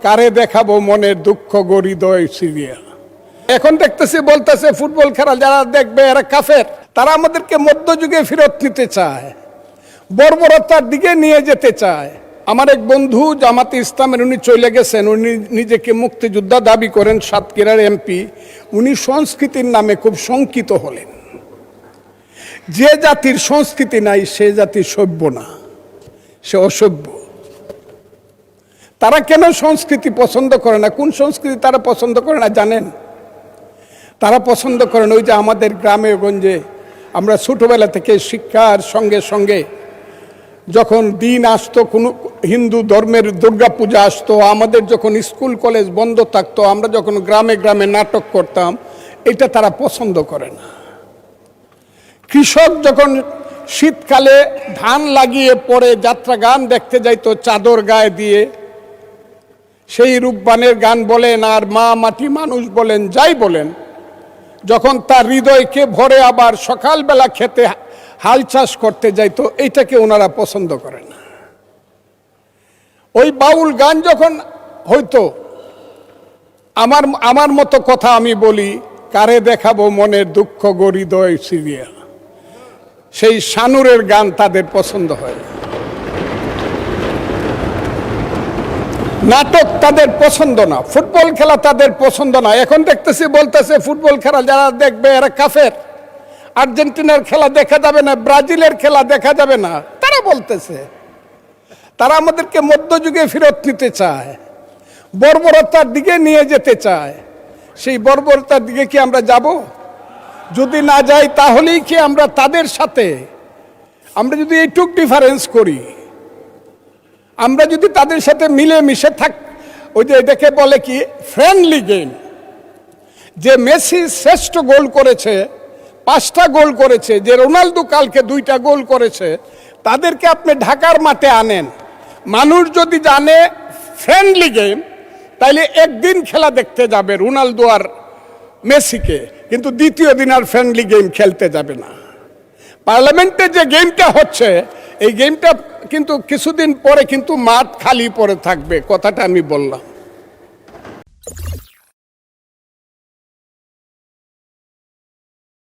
কারে দেখাবো মনের দুঃখ গরিদয় সিরিয়া। এখন দেখতেছি বলতেছে ফুটবল খেলা যারা দেখবে এরা কাফের। তারা আমাদেরকে মধ্যযুগে ফেরত নিতে চায়, বর্বরতার দিকে নিয়ে যেতে চায়। আমার এক বন্ধু জামাতে ইসলামের, উনি চলে গেছেন, উনি নিজেকে মুক্তিযোদ্ধা দাবি করেন, সাতক্ষীরার এমপি। উনি সংস্কৃতির নামে খুব শঙ্কিত হলেন। যে জাতির সংস্কৃতি নাই সে জাতি সভ্য না, সে অসভ্য। তারা কেন সংস্কৃতি পছন্দ করে না? কোন সংস্কৃতি তারা পছন্দ করে না জানেন? তারা পছন্দ করেন ওই যে আমাদের গ্রামে গঞ্জে আমরা ছোটবেলা থেকে শিক্ষার সঙ্গে সঙ্গে যখন দিন আসতো, কোনো হিন্দু ধর্মের দুর্গা পূজা আসতো, আমাদের যখন স্কুল কলেজ বন্ধ থাকতো, আমরা যখন গ্রামে গ্রামে নাটক করতাম, এটা তারা পছন্দ করে না। কৃষক যখন শীতকালে ধান লাগিয়ে পরে যাত্রা গান দেখতে যাইতো চাদর গায়ে দিয়ে, সেই রূপবানের গান বলেন আর মা মাটি মানুষ বলেন, যাই বলেন, যখন তার হৃদয়কে ভরে আবার সকালবেলা খেতে হাল চাষ করতে যাইতো, এইটাকে ওনারা পছন্দ করে না। ওই বাউল গান যখন হইতো, আমার মতো কথা আমি বলি, কারে দেখাবো মনের দুঃখ গরিদয় সিরিয়া, সেই শানুরের গান তাদের পছন্দ হয় না। নাটক তাদের পছন্দ না, ফুটবল খেলা তাদের পছন্দ না। এখন দেখতেছি বলতেছে ফুটবল খেলা যারা দেখবে এরা কাফের। আর্জেন্টিনার খেলা দেখা যাবে না, ব্রাজিলের খেলা দেখা যাবে না, তারা বলতেছে। তারা আমাদেরকে মধ্যযুগে ফেরত নিতে চায়, বর্বরতার দিকে নিয়ে যেতে চায়। সেই বর্বরতার দিকে কি আমরা যাব? যদি না যাই তাহলেই কি আমরা তাদের সাথে, আমরা যদি এইটুক ডিফারেন্স করি, আমরা যদি তাদের সাথে মিলে মিশে থাক, ওই যে এটাকে বলে কি ফ্রেন্ডলি গেম। যে মেসি শ্রেষ্ঠ গোল করেছে, 5টা গোল করেছে, যে রোনালদো কালকে 2টা গোল করেছে, তাদেরকে আপনি ঢাকার মাঠে আনেন। মানুষ যদি জানে ফ্রেন্ডলি গেম, তাইলে একদিন খেলা দেখতে যাবে রোনালদো আর মেসিকে, কিন্তু দ্বিতীয় দিন আর ফ্রেন্ডলি গেম খেলতে যাবে না। পার্লামেন্টে যে গেমটা হচ্ছে, এই গেমটা কিন্তু কিছুদিন পরে কিন্তু মাঠ খালি পড়ে থাকবে, কথাটা আমি বললাম।